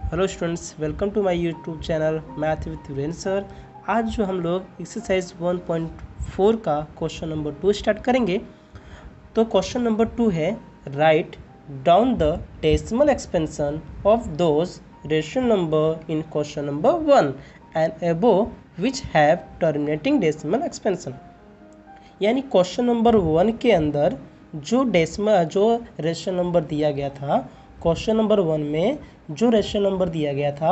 Hello students, welcome to my YouTube channel math with Virendra sir. आज जो हम लोग एक्सरसाइज 1.4 का क्वेश्चन नंबर 2 स्टार्ट करेंगे। तो क्वेश्चन नंबर 2 है, write down the decimal expansion of those rational number in question number 1 and above which have terminating decimal expansion. यानी question number 1 के अंदर जो रेशनल नंबर दिया गया था, क्वेश्चन नंबर 1 में जो रेशनल नंबर दिया गया था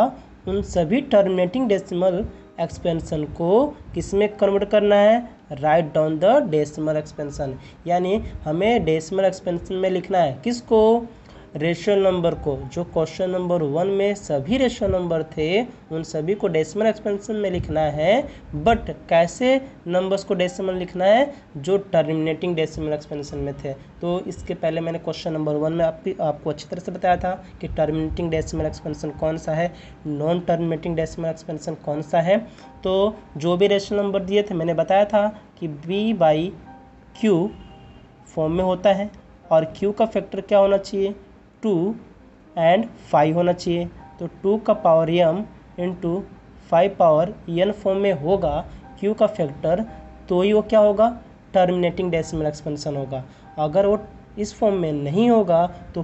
उन सभी टर्मिनेटिंग डेसिमल एक्सपेंशन को किस में कन्वर्ट करना है, write down the decimal expansion. यानी हमें डेसिमल एक्सपेंशन में लिखना है किसको, रेशनल नंबर को। जो क्वेश्चन नंबर 1 में सभी रेशनल नंबर थे उन सभी को डेसिमल एक्सपेंशन में लिखना है, बट कैसे नंबर्स को डेसिमल लिखना है, जो टर्मिनेटिंग डेसिमल एक्सपेंशन में थे। तो इसके पहले मैंने क्वेश्चन नंबर 1 में आपको अच्छी तरह से बताया था कि टर्मिनेटिंग डेसिमल एक्सपेंशन कौन सा है, नॉन टर्मिनेटिंग डेसिमल एक्सपेंशन कौन सा है। तो जो भी रेशनल नंबर दिए थे मैंने बताया था कि b/q फॉर्म में होता है और q का फैक्टर क्या होना चाहिए, 2 एंड 5 होना चाहिए। तो 2 का power m into 5 power n form में होगा q का फैक्टर, तो ही वो क्या होगा, टर्मिनेटिंग डेसिमल एक्सपेंशन होगा। अगर वो इस फॉर्म में नहीं होगा तो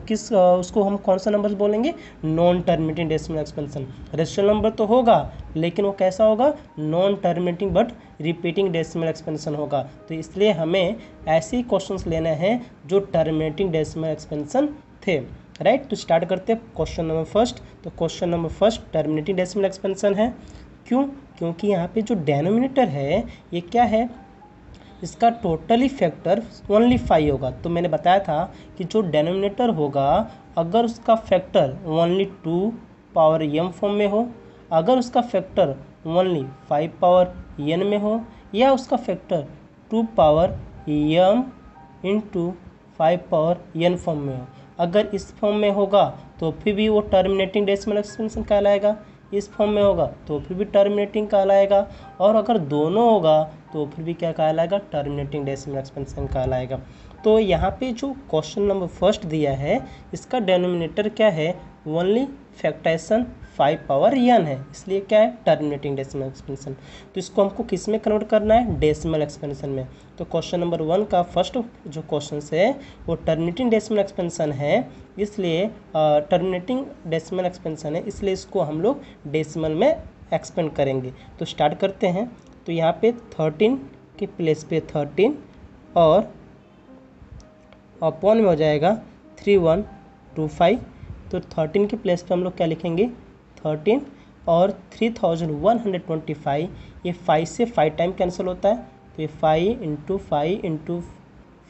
उसको हम कौन सा नंबर बोलेंगे, non terminating decimal expansion. Rational number तो होगा लेकिन वो कैसा होगा, non terminating but repeating decimal expansion होगा। तो इसलिए हमें ऐसे ही क्वेश्चंस लेने हैं जो टर्मिनेटिंग डेसिमल एक्सपेंशन थे, राइट। तो स्टार्ट करते हैं क्वेश्चन नंबर फर्स्ट। तो question number first terminating decimal expansion है। क्यों? क्योंकि यहाँ पे जो डेनोमिनेटर है ये क्या है, इसका टोटली फैक्टर ओनली 5 होगा। तो मैंने बताया था कि जो डेनोमिनेटर होगा अगर उसका factor only 2 power m form में हो, अगर उसका फैक्टर ओनली 5 पावर n में हो, या उसका factor 2 power m into 5 power n form में हो। अगर इस फॉर्म में होगा तो फिर भी वो टर्मिनेटिंग डेसिमल एक्सपेंशन कहलाएगा, इस फॉर्म में होगा तो फिर भी टर्मिनेटिंग कहलाएगा, और अगर दोनों होगा तो फिर भी क्या कहलाएगा, टर्मिनेटिंग डेसिमल एक्सपेंशन कहलाएगा। तो यहाँ पे जो क्वेश्चन नंबर फर्स्ट दिया है इसका डेनोमिनेटर क्या है, ओनली फैक्टराइजेशन 5 पावर n है, इसलिए क्या है, टर्मिनेटिंग डेसिमल एक्सपेंशन। तो इसको हमको किस में कन्वर्ट करना है, डेसिमल एक्सपेंशन में। तो क्वेश्चन नंबर 1 का फर्स्ट जो क्वेश्चन है वो टर्मिनेटिंग डेसिमल एक्सपेंशन है, इसलिए टर्मिनेटिंग डेसिमल एक्सपेंशन है, इसलिए इसको हम लोग डेसिमल में एक्सपेंड करेंगे। तो स्टार्ट करते हैं। तो यहाँ पे 13 के प्लेस पे 13 और अपॉन में हो जाएगा 3125। तो 13 के प्लेस पे हम लोग क्या लिखेंगे, 13 और 3125, ये 5 से 5 टाइम कैंसिल होता है, तो ये 5 इंटू 5 इंटू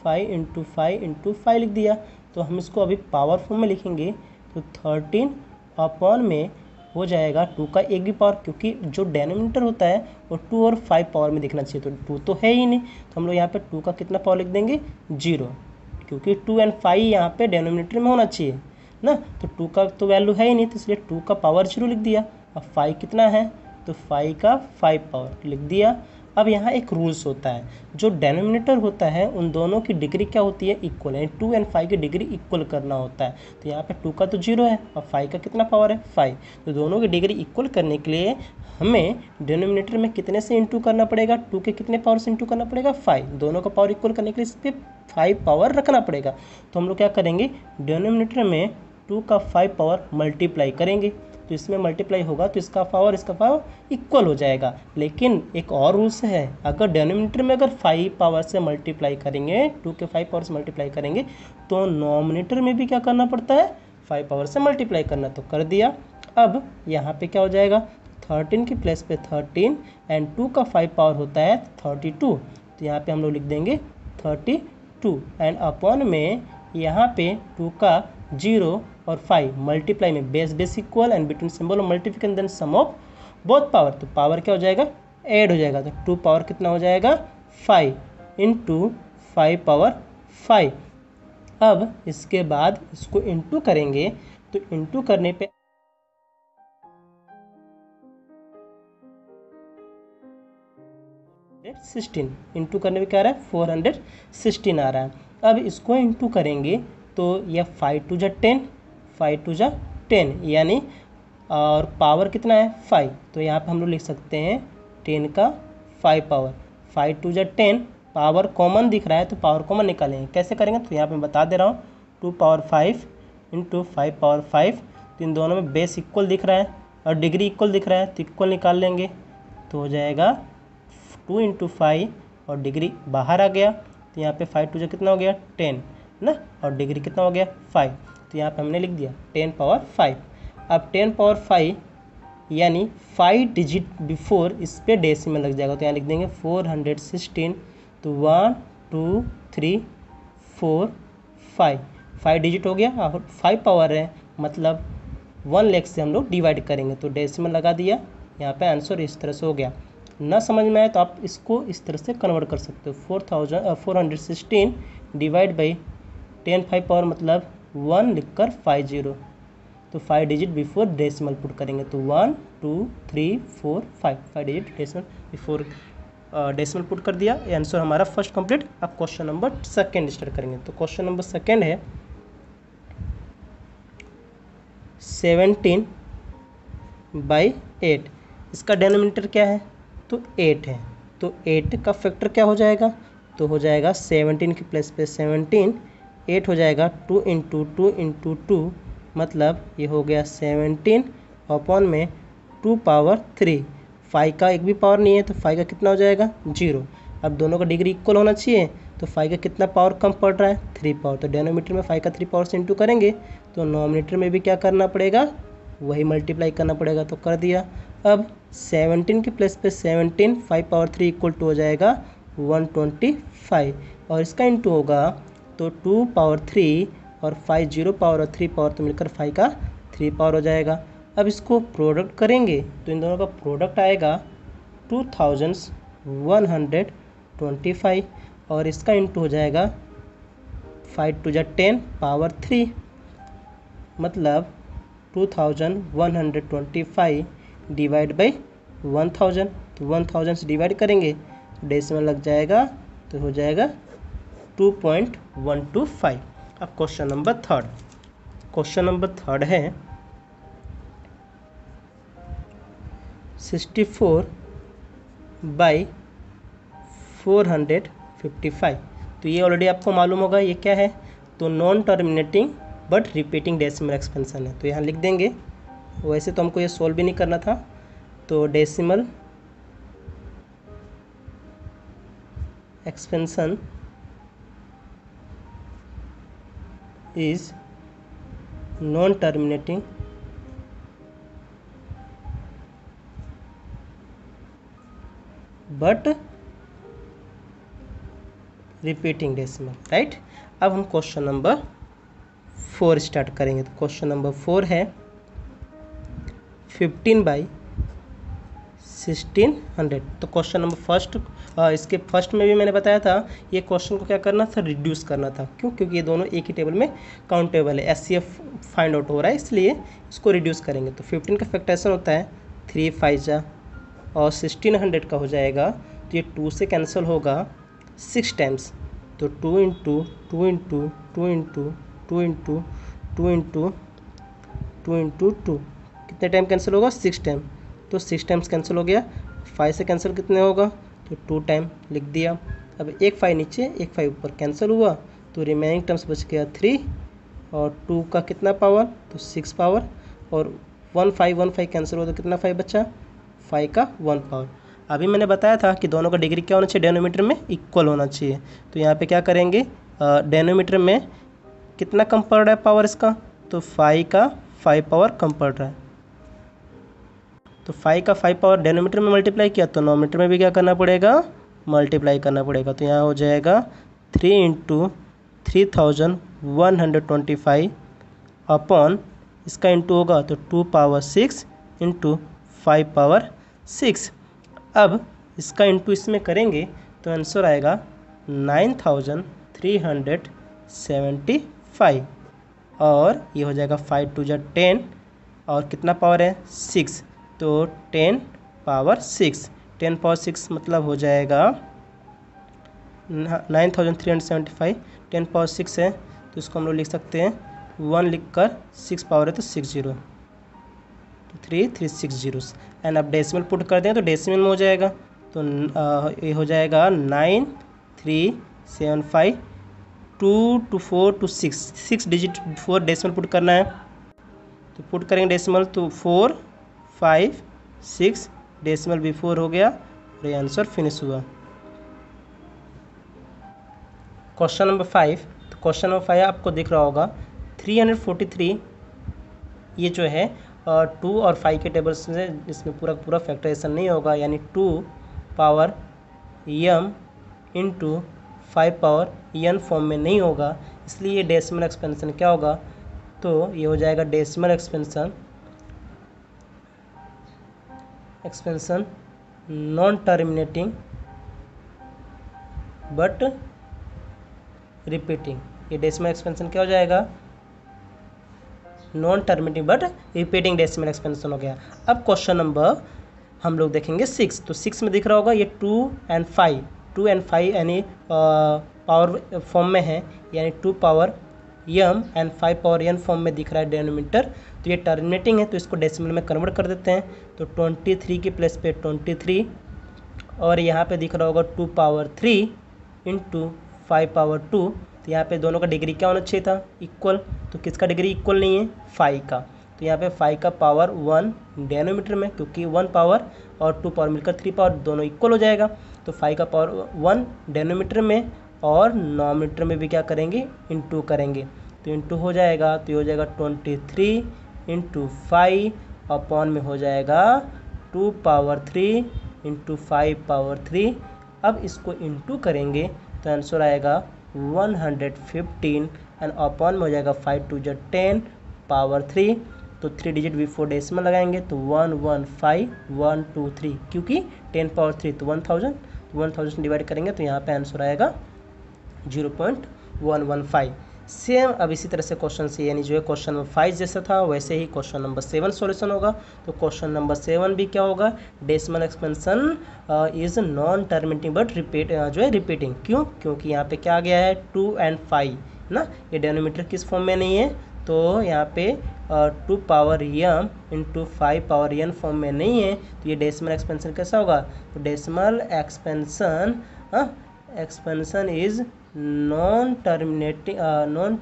5 इंटू 5 इंटू 5 लिख दिया। तो हम इसको अभी पावर फॉर्म में लिखेंगे। तो 13 अपॉन में हो जाएगा 2 का एक भी पावर, क्योंकि जो डेनोमिनेटर होता है वो 2 और 5 पावर में दिखना चाहिए, तो 2 तो है ही नहीं, तो हम लोग यहाँ पे 2 का कितना पावर लिख देंगे, 0, क्योंकि 2 एंड 5 यहाँ पे डेनोमिनेटर में होना चाहिए ना। तो 2 का तो वैल्यू है ही नहीं, तो इसलिए 2 का पावर 0 लिख दिया। अब 5 कितना है, तो 5 का 5 पावर लिख दिया। अब यहाँ एक रूल्स होता है, जो डेनोमिनेटर होता है उन दोनों की डिग्री क्या होती है, इक्वल है। 2 एंड 5 की डिग्री इक्वल करना होता है। तो यहाँ पे 2 का तो 0 है और 5 का कितना पावर है, 5। तो दोनों की डिग्री इक्वल करने के लिए हमें डिनोमिनेटर में कितने से इंटू करना पड़ेगा, 2 के कितने पावर से इंटू करना पड़ेगा, 5। दोनों का पावर इक्वल करने के लिए इस पर 5 पावर रखना पड़ेगा। तो हम लोग क्या करेंगे, डिनोमिनेटर में 2 का 5 पावर मल्टीप्लाई करेंगे, तो इसमें मल्टीप्लाई होगा तो इसका पावर इक्वल हो जाएगा। लेकिन एक और रूल्स है, अगर डेनोमिनेटर में अगर 5 पावर से मल्टीप्लाई करेंगे, 2 के 5 पावर से मल्टीप्लाई करेंगे, तो नॉमिनेटर में भी क्या करना पड़ता है, 5 पावर से मल्टीप्लाई करना। तो कर दिया। अब यहाँ पे क्या हो जाएगा, 13 की प्लेस पे 13 एंड 2 का 5 पावर होता है 32, तो यहाँ पे हम लोग लिख देंगे 32 एंड अपॉन में यहाँ पे 2 का 0 और 5 मल्टीप्लाई में base equal and between symbol of multiplication then sum of both power. तो पावर क्या हो जाएगा, ऐड हो जाएगा। तो 2 पावर कितना हो जाएगा, 5 इंटू 5 पावर 5। अब इसके बाद इसको इंटू करेंगे, तो इंटू करने पे 16 इंटू करने पे क्या आ रहा है, 416 आ रहा है। अब इसको इंटू करेंगे तो यह 5 टू जा 10, 5 टू जा 10, यानी और पावर कितना है 5, तो यहाँ पे हम लोग लिख सकते हैं 10 का 5 पावर, 5 टू जा 10, पावर कॉमन दिख रहा है तो पावर कॉमन निकालेंगे। कैसे करेंगे तो यहाँ पे मैं बता दे रहा हूँ, 2 पावर 5 इंटू 5 पावर 5, तो इन दोनों में बेस इक्वल दिख रहा है और डिग्री इक्वल दिख रहा है, तो इक्वल निकाल लेंगे तो हो जाएगा 2 इंटू 5 और डिग्री बाहर आ गया, तो यहाँ पे 5 टू जा कितना हो गया 10 ना, और डिग्री कितना हो गया 5, तो यहाँ पे हमने लिख दिया 10 पावर 5। अब 10 पावर 5 यानी 5 डिजिट बिफोर इस पर डेसिमल लग जाएगा, तो यहाँ लिख देंगे 416, तो 1 2 3 4 5, 5 डिजिट हो गया और 5 पावर है, मतलब 1 लाख से हम लोग डिवाइड करेंगे, तो डेसिमल लगा दिया, यहाँ पे आंसर इस तरह से हो गया। ना समझ में आए तो आप इसको इस तरह से कन्वर्ट कर सकते हो, 416 डिवाइड बाई 10 5 पावर मतलब 1 लिखकर 50, तो 5 डिजिट बिफोर डेसिमल पुट करेंगे, तो 1 2 3 4 5, 5 digit decimal before decimal put कर दिया। ये आंसर हमारा फर्स्ट कंप्लीट। अब क्वेश्चन नंबर सेकेंड स्टार्ट करेंगे, तो क्वेश्चन नंबर सेकेंड है 17/8, इसका डेनोमिनेटर क्या है तो 8 है, तो 8 का फैक्टर क्या हो जाएगा, तो हो जाएगा 17 के प्लस पे 17, 8 हो जाएगा 2 इंटू 2 इंटू 2, मतलब ये हो गया 17 अपॉन में 2 पावर 3, 5 का एक भी पावर नहीं है तो 5 का कितना हो जाएगा 0। अब दोनों का डिग्री इक्वल होना चाहिए, तो 5 का कितना पावर कम पड़ रहा है 3 पावर, तो डेनोमीटर में 5 का 3 पावर से इंटू करेंगे, तो नोमिनेटर में भी क्या करना पड़ेगा वही मल्टीप्लाई करना पड़ेगा, तो कर दिया। अब 17 के प्लस पे 17 5 पावर 3 इक्वल टू हो जाएगा 125, और इसका इंटू होगा तो 2 पावर 3 और 5 0 पावर और 3 पावर तो मिलकर 5 का 3 पावर हो जाएगा। अब इसको प्रोडक्ट करेंगे तो इन दोनों का प्रोडक्ट आएगा 2125, और इसका इंटू हो जाएगा 5 टू जा 10 पावर 3, मतलब 2125 डिवाइड बाई 1000, तो 1000 से डिवाइड करेंगे तो डेसिमल लग जाएगा, तो हो जाएगा 2.125। अब question number third, question number third है 64/455, तो ये ऑलरेडी आपको मालूम होगा ये क्या है, तो non terminating but repeating decimal expansion है, तो यहाँ लिख देंगे। वैसे तो हमको ये सोल्व भी नहीं करना था, तो decimal expansion is non terminating but repeating decimal, right. अब हम क्वेश्चन नंबर 4 स्टार्ट करेंगे, तो क्वेश्चन नंबर 4 है 15/1600, तो क्वेश्चन नंबर फर्स्ट, इसके फर्स्ट में भी मैंने बताया था ये क्वेश्चन को क्या करना था रिड्यूस करना था, क्यों, क्योंकि ये दोनों एक ही टेबल में काउंटेबल है, SCF फाइंड आउट हो रहा है, इसलिए इसको रिड्यूस करेंगे। तो 15 का फैक्टराइजेशन होता है 3 5 जा, और 1600 का हो जाएगा, तो ये 2 से कैंसिल होगा 6 टाइम्स, तो 2 into 2 into 2 into 2 into 2 into 2 into 2, कितने टाइम कैंसिल होगा 6 टाइम, तो 6 टाइम्स कैंसिल हो गया। 5 से कैंसिल कितने होगा, तो 2 टाइम लिख दिया। अब एक 5 नीचे एक 5 ऊपर कैंसिल हुआ, तो रिमेनिंग टर्म्स बच गया 3, और 2 का कितना पावर तो 6 पावर, और 1 5 कैंसिल हुआ तो कितना 5 बचा 5 का 1 पावर। अभी मैंने बताया था कि दोनों का डिग्री क्या होना चाहिए डेनोमीटर में इक्वल होना चाहिए, तो यहाँ पे क्या करेंगे डेनोमीटर में कितना कम पड़ रहा है पावर इसका, तो 5 का 5 पावर कम पड़ रहा है, तो 5 का 5 पावर डेनोमीटर में मल्टीप्लाई किया तो नोमीटर में भी क्या करना पड़ेगा मल्टीप्लाई करना पड़ेगा, तो यहाँ हो जाएगा 3 इंटू 3125 अपॉन इसका इंटू होगा तो 2 पावर 6 इंटू 5 पावर 6। अब इसका इंटू इसमें करेंगे तो आंसर आएगा 9375, और ये हो जाएगा 5 टू जा 10, और कितना पावर है 6, तो 10 पावर 6, 10 पावर 6 मतलब हो जाएगा 9375, 10 पावर 6 है तो इसको हम लोग लिख सकते हैं 1 लिख कर 6 पावर है तो 60, तो 3 एंड अब डेसिमल पुट कर दें तो डेसिमल में हो जाएगा, तो ये हो जाएगा 9375, 2 to 4 to 6 digit 4 decimal put करना है, तो पुट करेंगे डेसिमल तो 4 5 6 डेसिमल भी 4 हो गया और ये आंसर फिनिश हुआ। क्वेश्चन नंबर 5, तो क्वेश्चन नंबर 5 आपको दिख रहा होगा 343, ये जो है 2 और 5 के टेबल्स से इसमें पूरा पूरा फैक्टराइजेशन नहीं होगा, यानी 2 power m into 5 power n form में नहीं होगा, इसलिए ये डेसिमल एक्सपेंशन क्या होगा, तो ये हो जाएगा decimal expansion non terminating but repeating. ये डेसिमल एक्सपेंशन क्या हो जाएगा, non terminating but repeating decimal expansion हो गया। अब क्वेश्चन नंबर हम लोग देखेंगे 6, तो 6 में दिख रहा होगा ये 2 and 5 यानी पावर फॉर्म में है, यानी 2 power m and 5 power n form में दिख रहा है डिनोमिनेटर, तो ये टर्मिनेटिंग है तो इसको डेसिमल में कन्वर्ट कर देते हैं, तो 23 के प्लेस पे 23 और यहाँ पे दिख रहा होगा 2 पावर 3 इंटू 5 पावर 2, तो यहाँ पे दोनों का डिग्री क्या होना चाहिए था, इक्वल, तो किसका डिग्री इक्वल नहीं है, 5 का, तो यहाँ पे 5 का पावर 1 डिनोमिनेटर में, क्योंकि 1 पावर और 2 पावर मिलकर 3 पावर दोनों इक्वल हो जाएगा, तो 5 का पावर 1 डिनोमिनेटर में और नॉमिनेटर में भी क्या करेंगे, इंटू करेंगे, तो इंटू हो जाएगा, तो ये हो जाएगा 23 इंटू 5 अपॉन में हो जाएगा 2 पावर 3 इंटू 5 पावर 3। अब इसको इंटू करेंगे तो आंसर आएगा 115 एंड अपॉन में हो जाएगा 5 2 जा 10 पावर 3, तो 3 डिजिट बिफोर डेसिमल लगाएंगे तो 115123, क्योंकि 10 पावर 3 तो 1000 डिवाइड करेंगे तो यहाँ पे आंसर आएगा 0.115। सेम अब इसी तरह से क्वेश्चन से यानी जो है क्वेश्चन नंबर 5 जैसा था वैसे ही क्वेश्चन नंबर 7 सॉल्यूशन होगा, तो क्वेश्चन नंबर 7 भी क्या होगा, decimal expansion is non terminating but जो है रिपीटिंग, क्यों, क्योंकि यहाँ पे क्या आ गया है 2 and 5 ना, ये डिनोमिनेटर किस फॉर्म में नहीं है, तो यहाँ पे 2 power m into 5 power n form में नहीं है, तो ये डेसिमल एक्सपेंशन कैसा होगा, तो decimal expansion is non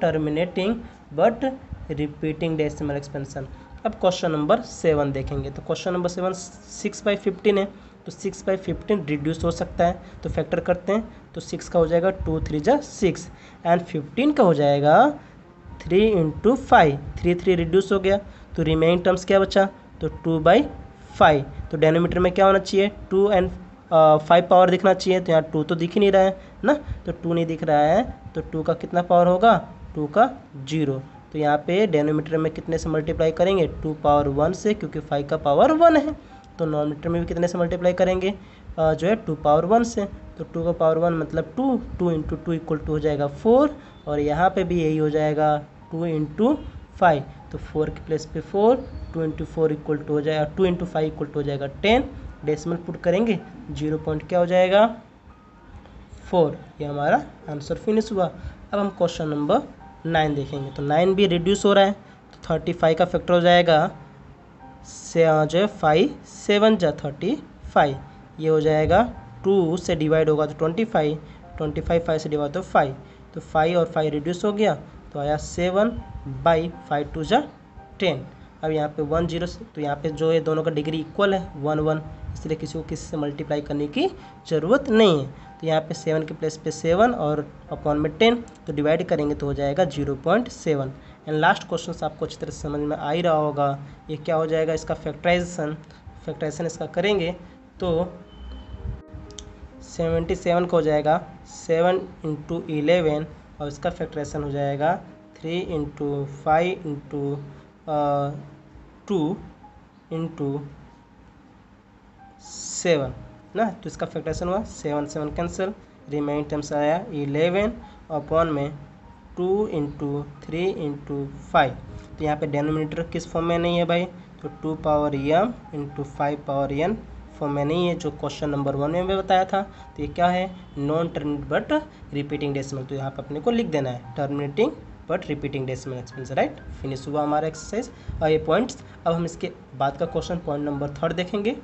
terminating but repeating decimal expansion. अब क्वेश्चन नंबर 7 देखेंगे, तो क्वेश्चन नंबर 7 6/15 है, तो 6/15 रिड्यूस हो सकता है, तो फैक्टर करते हैं, तो 6 का हो जाएगा 2 3 जा 6 एंड 15 का हो जाएगा 3 इंटू 5, 3 रिड्यूस हो गया, तो रिमेनिंग टर्म्स क्या बचा, तो 2/5, तो डिनोमिनेटर में क्या होना चाहिए, 2 and 5 पावर दिखना चाहिए, तो यहाँ 2 तो दिख ही नहीं रहा है ना, तो 2 नहीं दिख रहा है, तो 2 का कितना पावर होगा, 2 का 0, तो यहाँ पे डिनोमिनेटर में कितने से मल्टीप्लाई करेंगे, 2 पावर 1 से, क्योंकि 5 का पावर 1 है, तो नॉमिनेटर में भी कितने से मल्टीप्लाई करेंगे, जो है 2 पावर 1 से, तो 2 का पावर 1 मतलब 2 इंटू 2 इक्वल टू हो जाएगा 4, और यहाँ पे भी यही हो जाएगा 2 इंटू 5, तो 4 के प्लेस पे 4, 2 इंटू 4 इक्वल टू हो जाएगा 2 इंटू 5 इक्वल टू हो जाएगा 10, डेसिमल पुट करेंगे 0 पॉइंट क्या हो जाएगा 4, ये हमारा आंसर फिनिश हुआ। अब हम क्वेश्चन नंबर 9 देखेंगे, तो 9 भी रिड्यूस हो रहा है, तो 35 का फैक्टर हो जाएगा से जो है 5 7 जा 35, ये हो जाएगा 2 से डिवाइड होगा तो 25 5 से डिवाइड तो 5, तो 5 और 5 रिड्यूस हो गया, तो आया 7/5 2 जा 10। अब यहाँ पे 1 0 से, तो यहाँ पे जो है दोनों का डिग्री इक्वल है 1 1, इसलिए किसी को किसी से मल्टीप्लाई करने की ज़रूरत नहीं है, तो यहाँ पे 7 के प्लेस पे 7 और अपॉन में 10, तो डिवाइड करेंगे तो हो जाएगा 0.7। एंड लास्ट क्वेश्चन आपको अच्छी तरह से समझ में आ ही रहा होगा, ये क्या हो जाएगा, इसका फैक्टराइजेशन इसका करेंगे तो 77 का हो जाएगा 7 इंटू 11, और इसका फैक्टराइजेशन हो जाएगा 3 इंटू 5 इंटू 2 इंटू 7 ना, तो इसका फैक्टराइजेशन हुआ 7 7 कैंसिल, रिमेनिंग टर्म्स आया 11 अपॉन में 2 इंटू 3 इंटू 5, तो यहाँ पे डिनोमिनेटर किस फॉर्म में नहीं है भाई, तो 2 power m into 5 power n form में नहीं है, जो क्वेश्चन नंबर 1 में बताया था, तो ये क्या है, non terminating but repeating decimal, तो यहाँ पे अपने को लिख देना है terminating but repeating decimal expansion, right. Finish हुआ हमारा एक्सरसाइज और ये पॉइंट्स। अब हम इसके बाद का क्वेश्चन पॉइंट नंबर 3 देखेंगे।